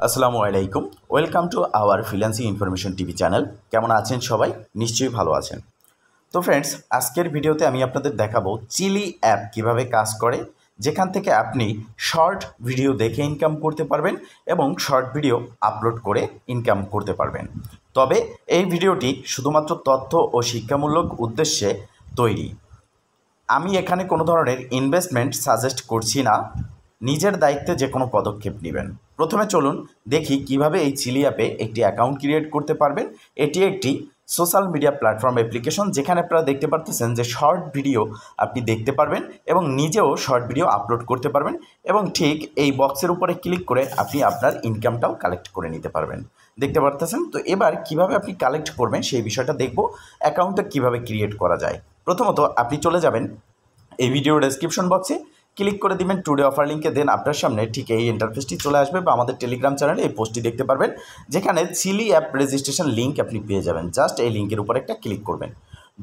আসসালামু আলাইকুম। Welcome to our freelancing information TV channel. কেমন আছেন সবাই? নিশ্চয়ই ভালো আছেন। তো ফ্রেন্ডস, আজকের ভিডিওতে আমি আপনাদের দেখাবো চিলি অ্যাপ কিভাবে কাজ করে, যেখান থেকে আপনি শর্ট ভিডিও দেখে ইনকাম করতে পারবেন এবং শর্ট ভিডিও আপলোড করে ইনকাম করতে পারবেন। তবে এই ভিডিওটি শুধুমাত্র তথ্য ও শিক্ষামূলক উদ্দেশ্যে তৈরি। আমি এখানে কোনো ধরনের ইনভেস্টমেন্ট সাজেস্ট করছি না, নিজের দায়িত্বে যে কোনো পদক্ষেপ নেবেন। প্রথমে চলুন দেখি কিভাবে এই চিলি অ্যাপে একটি অ্যাকাউন্ট ক্রিয়েট করতে পারবেন। এটি একটি সোশ্যাল মিডিয়া প্ল্যাটফর্ম অ্যাপ্লিকেশন, যেখানে আপনারা দেখতে পারতেছেন যে শর্ট ভিডিও আপনি দেখতে পারবেন এবং নিজেও শর্ট ভিডিও আপলোড করতে পারবেন এবং ঠিক এই বক্সের উপরে ক্লিক করে আপনি আপনার ইনকামটাও কালেক্ট করে নিতে পারবেন। দেখতে পারতেছেন। তো এবার কিভাবে আপনি কালেক্ট করবেন সেই বিষয়টা দেখব, অ্যাকাউন্টটা কিভাবে ক্রিয়েট করা যায়। প্রথমত আপনি চলে যাবেন এই ভিডিওর ডেসক্রিপশন বক্সে, ক্লিক করে দিবেন টুডে অফার লিঙ্কে। দেন আপনার সামনে ঠিক এই ইন্টারফেসটি চলে আসবে বা আমাদের টেলিগ্রাম চ্যানেলে এই পোস্টটি দেখতে পারবেন, যেখানে চিলি অ্যাপ রেজিস্ট্রেশন লিঙ্ক আপনি পেয়ে যাবেন। জাস্ট এই লিঙ্কের উপর একটা ক্লিক করবেন।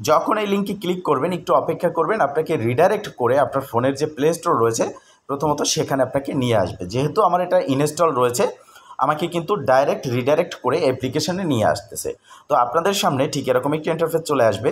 যখন এই লিঙ্কে ক্লিক করবেন একটু অপেক্ষা করবেন, আপনাকে রিডাইরেক্ট করে আপনার ফোনের যে প্লে স্টোর রয়েছে প্রথমত সেখানে আপনাকে নিয়ে আসবে। যেহেতু আমার এটা ইনস্টল রয়েছে, আমাকে কিন্তু ডাইরেক্ট রিডাইরেক্ট করে অ্যাপ্লিকেশনে নিয়ে আসতেছে। তো আপনাদের সামনে ঠিক এরকম একটি ইন্টারফেস চলে আসবে।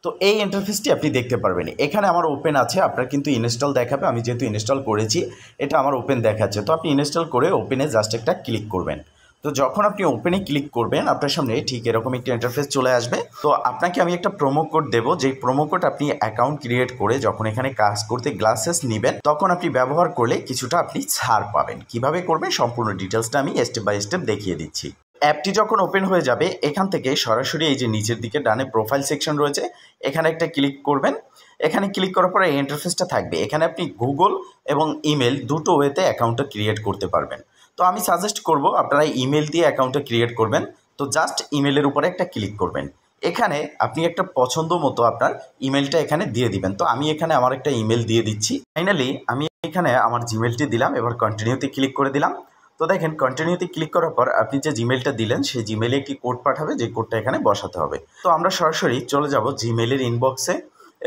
তো এই ইন্টারফেসটি আপনি দেখতে পারবেন। এখানে আমার ওপেন আছে, আপনার কিন্তু ইনস্টল দেখাবে। আমি যেহেতু ইনস্টল করেছি, এটা আমার ওপেন দেখাচ্ছে। তো আপনি ইনস্টল করে ওপেনে জাস্ট একটা ক্লিক করবেন। তো যখন আপনি ওপেনে ক্লিক করবেন আপনার সামনে ঠিক এরকম একটা ইন্টারফেস চলে আসবে। তো আপনাকে আমি একটা প্রোমো কোড দেবো, যেই প্রোমো কোড আপনি অ্যাকাউন্ট ক্রিয়েট করে যখন এখানে কাজ করতে গ্লাসেস নেবেন তখন আপনি ব্যবহার করলে কিছুটা আপনি ছাড় পাবেন। কিভাবে করবেন সম্পূর্ণ ডিটেলসটা আমি স্টেপ বাই স্টেপ দেখিয়ে দিচ্ছি। অ্যাপটি যখন ওপেন হয়ে যাবে এখান থেকে সরাসরি এই যে নিচের দিকে ডানে প্রোফাইল সেকশন রয়েছে, এখানে একটা ক্লিক করবেন। এখানে ক্লিক করার পরে এই ইন্টারফেসটা থাকবে। এখানে আপনি গুগল এবং ইমেল দুটো ওয়েতে অ্যাকাউন্টটা ক্রিয়েট করতে পারবেন। তো আমি সাজেস্ট করব আপনারা ইমেল দিয়ে অ্যাকাউন্টটা ক্রিয়েট করবেন। তো জাস্ট ইমেলের উপরে একটা ক্লিক করবেন। এখানে আপনি একটা পছন্দ মতো আপনার ইমেলটা এখানে দিয়ে দিবেন। তো আমি এখানে আমার একটা ইমেল দিয়ে দিচ্ছি। ফাইনালি আমি এখানে আমার জিমেলটি দিলাম, এবার কন্টিনিউতে ক্লিক করে দিলাম। তো দেখেন কন্টিনিউতে ক্লিক করার পর আপনি যে জিমেলটা দিলেন সেই জিমেলে একটি কোড পাঠাবে, যে কোডটা এখানে বসাতে হবে। তো আমরা সরাসরি চলে যাব জিমেলের ইনবক্সে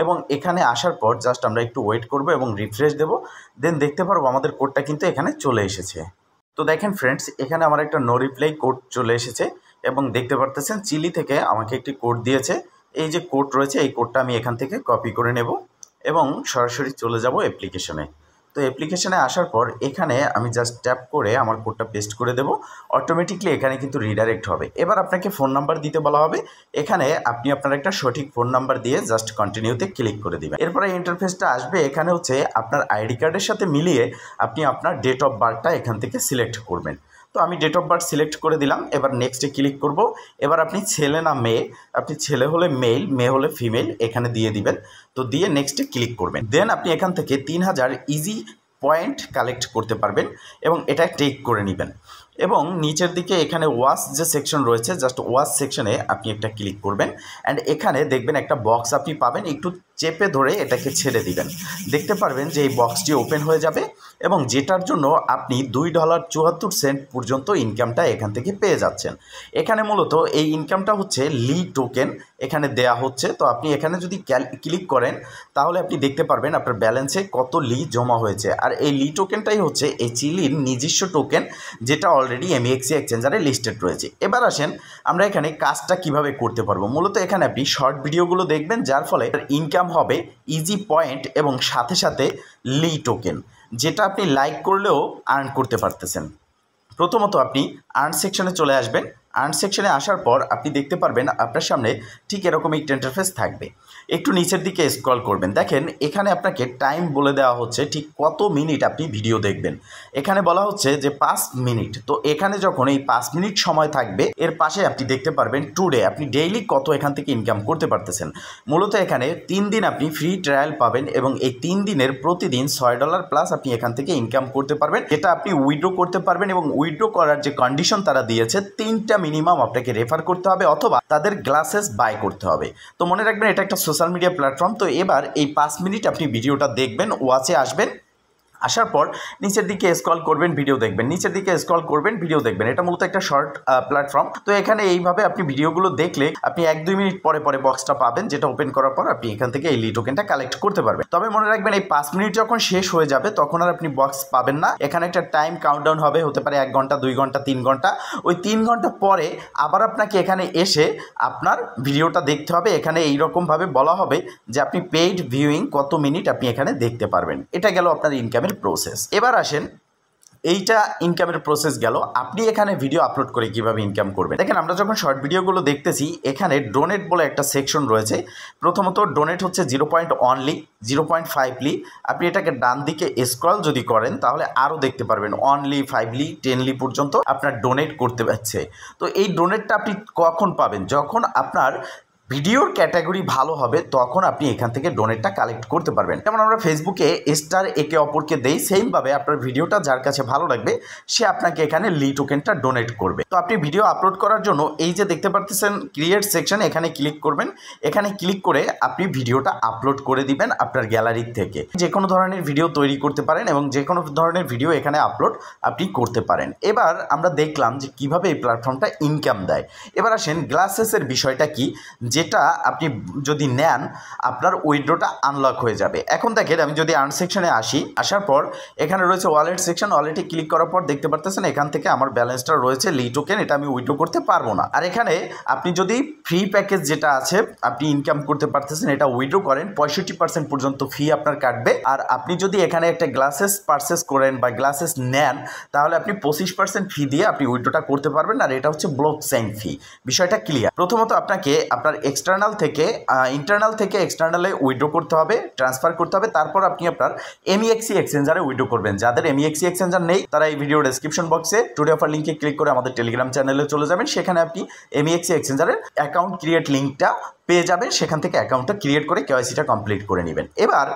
এবং এখানে আসার পর জাস্ট আমরা একটু ওয়েট করব এবং রিফ্রেশ দেব। দেন দেখতে পারবো আমাদের কোডটা কিন্তু এখানে চলে এসেছে। তো দেখেন ফ্রেন্ডস, এখানে আমার একটা নো রিপ্লাই কোড চলে এসেছে এবং দেখতে পারতেছেন চিলি থেকে আমাকে একটি কোড দিয়েছে। এই যে কোড রয়েছে এই কোডটা আমি এখান থেকে কপি করে নেব এবং সরাসরি চলে যাব অ্যাপ্লিকেশনে। তো অ্যাপ্লিকেশনে আসার পর এখানে আমি জাস্ট ট্যাপ করে আমার কোডটা পেস্ট করে দেব। অটোমেটিকলি এখানে কিন্তু রিডাইরেক্ট হবে। এবার আপনাকে ফোন নাম্বার দিতে বলা হবে। এখানে আপনি আপনার একটা সঠিক ফোন নাম্বার দিয়ে জাস্ট কন্টিনিউতে ক্লিক করে দিবেন। এরপরে ইন্টারফেসটা আসবে। এখানে হচ্ছে আপনার আইডি কার্ডের সাথে মিলিয়ে আপনি আপনার ডেট অফ বার্থটা এখান থেকে সিলেক্ট করবেন। তো আমি ডেট অফ বার্থ সিলেক্ট করে দিলাম। এবার নেক্সটে ক্লিক করব। এবার আপনি ছেলে না মেয়ে, আপনি ছেলে হলে মেল, মেয়ে হলে ফিমেল এখানে দিয়ে দিবেন। তো দিয়ে নেক্সটে ক্লিক করবেন। দেন আপনি এখান থেকে 3000 ইজি পয়েন্ট কালেক্ট করতে পারবেন এবং এটা টেক করে নেবেন। এবং নিচের দিকে এখানে ওয়াচ যে সেকশন রয়েছে, জাস্ট ওয়াচ সেকশনে আপনি একটা ক্লিক করবেন অ্যান্ড এখানে দেখবেন একটা বক্স আপনি পাবেন। একটু চেপে ধরে এটাকে ছেড়ে দিবেন, দেখতে পারবেন যে এই বক্সটি ওপেন হয়ে যাবে এবং যেটার জন্য আপনি $2.74 পর্যন্ত ইনকামটা এখান থেকে পেয়ে যাচ্ছেন। এখানে মূলত এই ইনকামটা হচ্ছে লি টোকেন এখানে দেয়া হচ্ছে। তো আপনি এখানে যদি ক্লিক করেন তাহলে আপনি দেখতে পারবেন আপনার ব্যালেন্সে কত লি জমা হয়েছে। আর এই লি টোকেনটাই হচ্ছে এই চিলির নিজস্ব টোকেন, যেটা অলরেডি এমএক্সি এক্সচেঞ্জারে লিস্টেড রয়েছে। এবার আসেন আমরা এখানে কাজটা কিভাবে করতে পারবো। মূলত এখানে আপনি শর্ট ভিডিওগুলো দেখবেন, যার ফলে ইনকাম হবে ইজি পয়েন্ট এবং সাথে সাথে লি টোকেন, যেটা আপনি লাইক করলেও আর্ন করতে পারতেছেন। প্রথমত আপনি আর্ন সেকশনে চলে আসবেন। আর্ন সেকশনে আসার পর আপনি দেখতে পারবেন আপনার সামনে ঠিক এরকম একটা ইন্টারফেস থাকবে। একটু নিচের দিকে স্ক্রল করবেন, দেখেন এখানে আপনাকে টাইম বলে দেওয়া হচ্ছে ঠিক কত মিনিট আপনি ভিডিও দেখবেন। এখানে বলা হচ্ছে যে 5 মিনিট। তো এখানে যখন এই 5 মিনিট সময় থাকবে এর পাশে আপনি দেখতে পারবেন টুডে আপনি ডেইলি কত এখান থেকে ইনকাম করতে পারতেছেন। মূলত এখানে 3 দিন আপনি ফ্রি ট্রায়াল পাবেন এবং এই 3 দিনের প্রতিদিন $6 প্লাস আপনি এখান থেকে ইনকাম করতে পারবেন, যেটা আপনি উইথড্র করতে পারবেন। এবং উইথড্র করার যে কন্ডিশন তারা দিয়েছে 3টা মিনিমাম আপনাকে রেফার করতে হবে অথবা তাদের গ্লাসেস বাই করতে হবে। তো মনে রাখবেন এটা একটা সোশ্যাল মিডিয়া প্ল্যাটফর্ম। তো এবার এই 5 মিনিট আপনি ভিডিওটা দেখবেন, ওয়াচে আসবেন, আসার পর নিচের দিকে স্ক্রল করবেন, ভিডিও দেখবেন, নিচের দিকে স্ক্রল করবেন, ভিডিও দেখবেন। এটা মূলত একটা শর্ট প্ল্যাটফর্ম। তো এখানে এইভাবে আপনি ভিডিওগুলো দেখলে আপনি 1-2 মিনিট পরে পরে বক্সটা পাবেন, যেটা ওপেন করার পর আপনি এখান থেকে এই লি টোকেনটা কালেক্ট করতে পারবেন। তবে মনে রাখবেন এই 5 মিনিট যখন শেষ হয়ে যাবে তখন আর আপনি বক্স পাবেন না। এখানে একটা টাইম কাউন্টডাউন হবে, হতে পারে 1 ঘন্টা, 2 ঘন্টা, 3 ঘন্টা। ওই 3 ঘন্টা পরে আবার আপনাকে এখানে এসে আপনার ভিডিওটা দেখতে হবে। এখানে এইরকমভাবে বলা হবে যে আপনি পেইড ভিউইং কত মিনিট আপনি এখানে দেখতে পারবেন। এটা গেল আপনার ইনকামের প্রসেস। এবার আসেন, এইটা ইনকামের প্রসেস গেল। আপনি এখানে ভিডিও আপলোড করে কিভাবে ইনকাম করবেন। দেখেন, আমরা যখন শর্ট ভিডিওগুলো দেখতেছি এখানে ডোনেট বলে একটা সেকশন রয়েছে। প্রথমত ডোনেট হচ্ছে 0.1 0.5 লি। আপনি এটাকে ডান দিকে স্ক্রল যদি করেন তাহলে আরও দেখতে পারবেন 1 লি, 5 লি, 10 লি পর্যন্ত আপনার ডোনেট করতে পারছে। তো এই ডোনেটটা আপনি কখন পাবেন? যখন আপনার ভিডিওর ক্যাটাগরি ভালো হবে তখন আপনি এখান থেকে ডোনেটটা কালেক্ট করতে পারবেন। যেমন আমরা ফেসবুকে স্টার একে অপরকে দেই, সেইমভাবে আপনার ভিডিওটা যার কাছে ভালো লাগবে সে আপনাকে এখানে লি টোকেনটা ডোনেট করবে। তো আপনি ভিডিও আপলোড করার জন্য এই যে দেখতে পাচ্ছেন ক্রিয়েট সেকশন, এখানে ক্লিক করবেন। এখানে ক্লিক করে আপনি ভিডিওটা আপলোড করে দিবেন আপনার গ্যালারি থেকে। যে কোনো ধরনের ভিডিও তৈরি করতে পারেন এবং যে কোনো ধরনের ভিডিও এখানে আপলোড আপনি করতে পারেন। এবার আমরা দেখলাম যে কিভাবে এই প্ল্যাটফর্মটা ইনকাম দেয়। এবার আসেন গ্লাসেসের বিষয়টা কি, যেটা আপনি যদি নেন আপনার উইথড্রটা আনলক হয়ে যাবে। এখন দেখেন, আমি যদি আর্ন সেকশনে আসি, আসার পর এখানে রয়েছে ওয়ালেট সেকশন। ওয়ালেটে ক্লিক করার পর দেখতে পারতেছেন এখান থেকে আমার ব্যালেন্সটা রয়েছে লি টোকেন, এটা আমি উইথড্র করতে পারবো না। আর এখানে আপনি যদি ফ্রি প্যাকেজ যেটা আছে আপনি ইনকাম করতে পারতেছেন, এটা উইথড্র করেন 65% পর্যন্ত ফি আপনার কাটবে। আর আপনি যদি এখানে একটা গ্লাসেস পারচেস করেন বা গ্লাসেস নেন তাহলে আপনি 25% ফি দিয়ে আপনি উইথড্রটা করতে পারবেন। আর এটা হচ্ছে ব্লক চেইন ফি। বিষয়টা ক্লিয়ার। প্রথমত আপনাকে আপনার ইন্টারনাল থেকে এক্সটার্নালে উইথড্র করতে হবে, ট্রান্সফার করতে হবে। তারপর আপনি আপনার MEXC এক্সচেঞ্জারে উইথড্র করবেন। যাদের MEXC এক্সচেঞ্জার নেই তারা এই ভিডিও ডেসক্রিপশন বক্সে টুডে অফার লিঙ্কে ক্লিক করে আমাদের টেলিগ্রাম চ্যানেলে চলে যাবেন। সেখানে আপনি MEXC এক্সচেঞ্জারের অ্যাকাউন্ট ক্রিয়েট লিঙ্কটা পেয়ে যাবেন। সেখান থেকে অ্যাকাউন্টটা ক্রিয়েট করে KYCটা কমপ্লিট করে নেবেন। এবার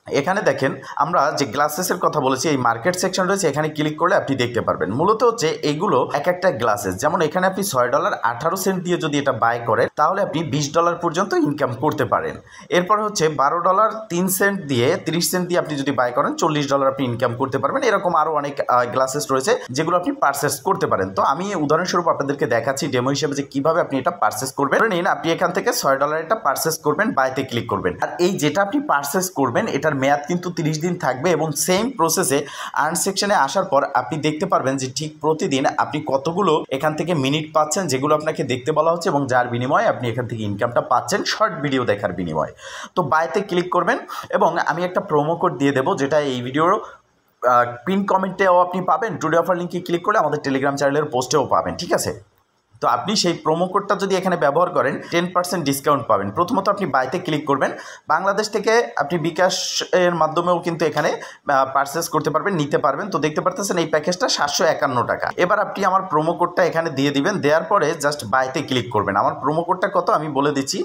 এখানে দেখেন, আমরা যে গ্লাসেসের কথা বলেছি এই মার্কেট সেকশন রয়েছে, এখানে ক্লিক করলে আপনি দেখতে পারবেন মূলত হচ্ছে এগুলো এক একটা গ্লাসেস। যেমন এখানে আপনি $6.18 দিয়ে যদি এটা বাই করেন তাহলে আপনি $20 পর্যন্ত ইনকাম করতে পারেন। এরপর হচ্ছে $12.03 দিয়ে 30 সেন্ট দিয়ে আপনি যদি বাই করেন $40 আপনি ইনকাম করতে পারবেন। এরকম আরও অনেক গ্লাসেস রয়েছে যেগুলো আপনি পারচেস করতে পারেন। তো আমি উদাহরণস্বরূপ আপনাদেরকে দেখাচ্ছি ডেমো হিসেবে যে কিভাবে আপনি এটা পারচেস করবেন। নিন, আপনি এখান থেকে $6 এটা পারচেস করবেন, বাইতে ক্লিক করবেন। আর এই যেটা আপনি পারচেস করবেন এটা মেয়াদ কিন্তু 30 দিন থাকবে এবং সেম প্রসেসে আর্ন সেকশনে আসার পর আপনি দেখতে পারবেন যে ঠিক প্রতিদিন আপনি কতগুলো এখান থেকে মিনিট পাচ্ছেন যেগুলো আপনাকে দেখতে বলা হচ্ছে এবং যার বিনিময়ে আপনি এখান থেকে ইনকামটা পাচ্ছেন শর্ট ভিডিও দেখার বিনিময়ে। তো বাইতে ক্লিক করবেন এবং আমি একটা প্রোমো কোড দিয়ে দেবো যেটা এই ভিডিওর পিন কমেন্টেও আপনি পাবেন। টুডে অফার লিঙ্কে ক্লিক করলে আমাদের টেলিগ্রাম চ্যানেলের পোস্টেও পাবেন, ঠিক আছে? তো আপনি সেই প্রোমো কোডটা যদি এখানে ব্যবহার করেন 10% ডিসকাউন্ট পাবেন। প্রথমত আপনি বাইতে ক্লিক করবেন। বাংলাদেশ থেকে আপনি বিকাশ এর মাধ্যমেও কিন্তু এখানে পারচেস করতে পারবেন, নিতে পারবেন। তো দেখতে পারতেছেন এই প্যাকেজটা 751 টাকা। এবার আপনি আমার প্রোমো কোডটা এখানে দিয়ে দিবেন। দেওয়ার পরে জাস্ট বাইতে ক্লিক করবেন। আমার প্রোমো কোডটা কত আমি বলে দিচ্ছি,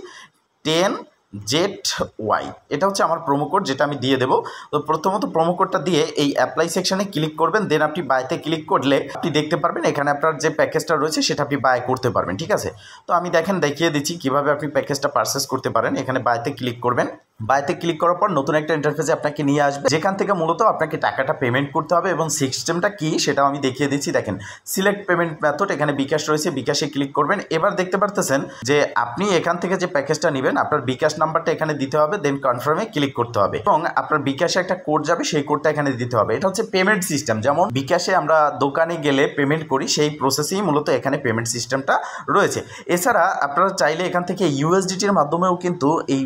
10ZY। এটা হচ্ছে আমার প্রোমো কোড যেটা আমি দিয়ে দেবো। তো প্রথমত প্রোমো কোডটা দিয়ে এই অ্যাপ্লাই সেকশনে ক্লিক করবেন। দেন আপনি বাইতে ক্লিক করলে আপনি দেখতে পারবেন এখানে আপনার যে প্যাকেজটা রয়েছে সেটা আপনি বাই করতে পারবেন, ঠিক আছে? তো আমি দেখিয়ে দিচ্ছি কিভাবে আপনি প্যাকেজটা পারচেস করতে পারেন। এখানে বাইতে ক্লিক করবেন। বাইতে ক্লিক করার পর নতুন একটা ইন্টারফেসে আপনাকে নিয়ে আসবে, যেখান থেকে মূলত আপনাকে টাকাটা পেমেন্ট করতে হবে এবং সিস্টেমটা কি সেটাও আমি দেখিয়ে দিচ্ছি। দেখেন, সিলেক্ট পেমেন্ট মেথড, এখানে বিকাশ রয়েছে, বিকাশে ক্লিক করবেন। এবার দেখতে পারতেছেন যে আপনি এখান থেকে যে প্যাকেজটা নেবেন আপনার বিকাশ নাম্বারটা এখানে দিতে হবে, দেন কনফার্মে ক্লিক করতে হবে এবং আপনার বিকাশে একটা কোড যাবে, সেই কোডটা এখানে দিতে হবে। এটা হচ্ছে পেমেন্ট সিস্টেম। যেমন বিকাশে আমরা দোকানে গেলে পেমেন্ট করি সেই প্রসেসেই মূলত এখানে পেমেন্ট সিস্টেমটা রয়েছে। এছাড়া আপনারা চাইলে এখান থেকে USDTর মাধ্যমেও কিন্তু এই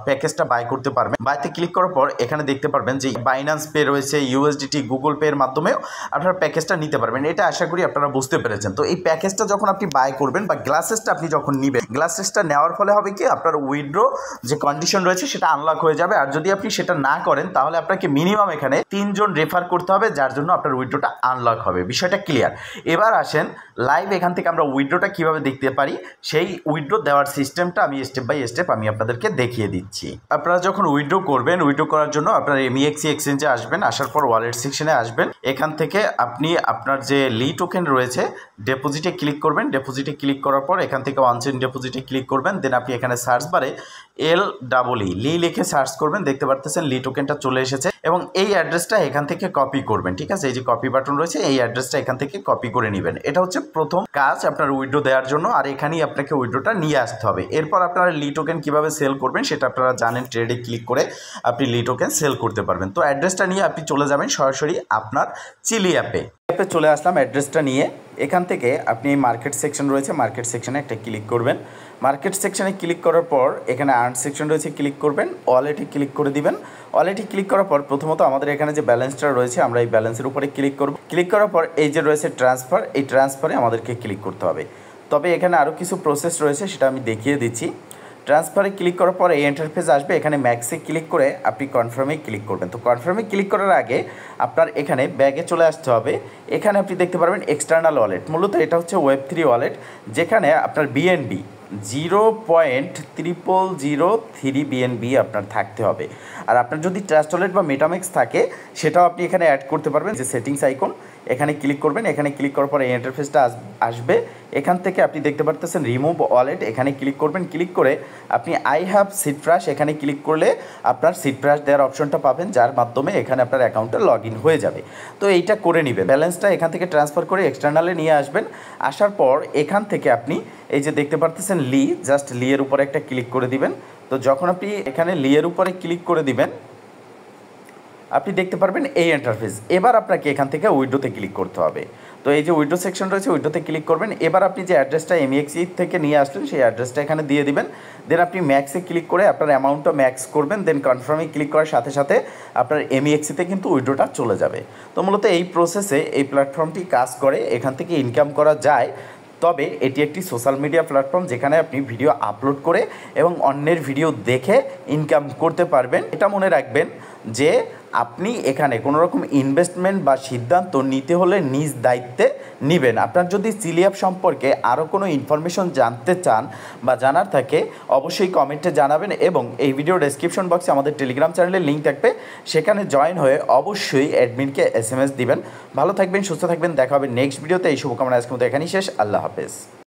প্যাকেজটা বাই করতে পারবেন। বাইতে ক্লিক করার পর এখানে দেখতে পারবেন যে বাইন্যান্স পে রয়েছে, USDT, গুগল পে এর মাধ্যমেও আপনারা প্যাকেজটা নিতে পারবেন। এটা আশা করি আপনারা বুঝতে পেরেছেন। তো এই প্যাকেজটা যখন আপনি বাই করবেন বা গ্লাসেসটা আপনি যখন নেবেন, গ্লাসেসটা নেওয়ার ফলে হবে কি আপনার উইথড্র যে কন্ডিশন রয়েছে সেটা আনলক হয়ে যাবে। আর যদি আপনি সেটা না করেন তাহলে আপনাকে মিনিমাম এখানে 3 জন রেফার করতে হবে, যার জন্য আপনার উইথড্রটা আনলক হবে। বিষয়টা ক্লিয়ার। এবার আসেন লাইভ এখান থেকে আমরা উইথড্রটা কিভাবে দেখতে পারি সেই উইথড্র দেওয়ার সিস্টেমটা আমি স্টেপ বাই স্টেপ আমি আপনাদেরকে দেখিয়ে দিচ্ছি। আপনারা যখন উইথড্র করবেন, উইথড্র করার জন্য আপনারা এমইএক্সি এক্সচেঞ্জে আসবেন, আসার পর ওয়ালেট সেকশনে আসবেন। এখান থেকে আপনি আপনার যে লি টোকেন রয়েছে ডিপোজিটে ক্লিক করবেন। ডিপোজিটে ক্লিক করার পর এখান থেকে অনচেইন ডিপোজিটে ক্লিক করবেন। দেন আপনি এখানে সার্চ বারে LEE লি লিখে সার্চ করবেন। দেখতে পারতেছেন লি টোকেনটা চলে এসেছে এবং এই অ্যাড্রেসটা এখান থেকে কপি করবেন। ঠিক আছে, এই যে কপি বাটন রয়েছে, এই অ্যাড্রেসটা এখান থেকে কপি করে নেবেন। এটা হচ্ছে প্রথম কাজ আপনার উইথড্র দেওয়ার জন্য, আর এখানেই আপনাকে উইথড্রটা নিয়ে আসতে হবে। এরপর আপনারা লি টোকেন কীভাবে সেল করবেন সেটা আপনারা জানেন, ট্রেডে ক্লিক করে আপনি লি টোকেন সেল করতে পারবেন। তো অ্যাড্রেসটা নিয়ে আপনি চলে যাবেন সরাসরি আপনার চিলি অ্যাপে চলে আসলাম। অ্যাড্রেসটা নিয়ে এখান থেকে আপনি মার্কেট সেকশন রয়েছে, মার্কেট সেকশনে একটা ক্লিক করবেন। মার্কেট সেকশনে ক্লিক করার পর এখানে আর্ন সেকশন রয়েছে, ক্লিক করবেন। ওয়ালেটে ক্লিক করে দিবেন। ওয়ালেটে ক্লিক করার পর প্রথমত আমাদের এখানে যে ব্যালেন্সটা রয়েছে আমরা এই ব্যালেন্সের উপরে ক্লিক করব। ক্লিক করার পর এই যে রয়েছে ট্রান্সফার, এই ট্রান্সফারে আমাদেরকে ক্লিক করতে হবে। তবে এখানে আরও কিছু প্রসেস রয়েছে, সেটা আমি দেখিয়ে দিচ্ছি। ট্রান্সফারে ক্লিক করার পর এই ইন্টারফেস আসবে। এখানে ম্যাক্সে ক্লিক করে আপনি কনফার্মে ক্লিক করবেন। তো কনফার্মে ক্লিক করার আগে আপনার এখানে ব্যাগে চলে আসতে হবে। এখানে আপনি দেখতে পারবেন এক্সটার্নাল ওয়ালেট। মূলত এটা হচ্ছে ওয়েব3 ওয়ালেট, যেখানে আপনার বিএনবি 0.0003 বিএনবি আপনার থাকতে হবে। আর আপনার যদি ট্রাস্ট ওয়ালেট বা মেটামেক্স থাকে সেটাও আপনি এখানে অ্যাড করতে পারবেন। যে সেটিংস আইকন এখানে ক্লিক করবেন। এখানে ক্লিক করার পরে এই ইন্টারফেসটা আসবে। এখান থেকে আপনি দেখতে পারতেছেন রিমুভ ওয়ালেট, এখানে ক্লিক করবেন। ক্লিক করে আপনি আই হ্যাভ সিট্রাস এখানে ক্লিক করলে আপনার সিট্রাস দেওয়ার অপশনটা পাবেন, যার মাধ্যমে এখানে আপনার অ্যাকাউন্টে লগ ইন হয়ে যাবে। তো এইটা করে নেবেন। ব্যালেন্সটা এখান থেকে ট্রান্সফার করে এক্সটার্নালে নিয়ে আসবেন। আসার পর এখান থেকে আপনি এই যে দেখতে পারতেছেন লি, জাস্ট লি এর উপরে একটা ক্লিক করে দিবেন। তো যখন আপনি এখানে লি এর উপরে ক্লিক করে দিবেন আপনি দেখতে পারবেন এই ইন্টারফেস। এবার আপনাকে এখান থেকে উইড্রোতে ক্লিক করতে হবে। তো এই যে উইড্রো সেকশন রয়েছে, উইড্রোতে ক্লিক করবেন। এবার আপনি যে অ্যাড্রেসটা এমইএক্সি থেকে নিয়ে আসলেন সেই অ্যাড্রেসটা এখানে দিয়ে দিবেন। দেন আপনি ম্যাক্সে ক্লিক করে আপনার অ্যামাউন্টটা ম্যাক্স করবেন। দেন কনফার্মে ক্লিক করার সাথে সাথে আপনার এমইএক্সিতে কিন্তু উইড্রোটা চলে যাবে। তো মূলত এই প্রসেসে এই প্ল্যাটফর্মটি কাজ করে, এখান থেকে ইনকাম করা যায়। তবে এটি একটি সোশ্যাল মিডিয়া প্ল্যাটফর্ম, যেখানে আপনি ভিডিও আপলোড করে এবং অন্যের ভিডিও দেখে ইনকাম করতে পারবেন। এটা মনে রাখবেন যে আপনি এখানে কোনো রকম ইনভেস্টমেন্ট বা সিদ্ধান্ত নিতে হলে নিজ দায়িত্বে নেবেন। আপনার যদি চিলি অ্যাপ সম্পর্কে আরও কোনো ইনফরমেশন জানতে চান বা জানার থাকে অবশ্যই কমেন্টে জানাবেন, এবং এই ভিডিও ডেসক্রিপশন বক্সে আমাদের টেলিগ্রাম চ্যানেলের লিঙ্ক থাকবে, সেখানে জয়েন হয়ে অবশ্যই অ্যাডমিনকে SMS দিবেন। ভালো থাকবেন, সুস্থ থাকবেন, দেখা হবে নেক্সট ভিডিওতে। এই শুভকামনা আজকের মতো এখানেই শেষ। আল্লাহ হাফেজ।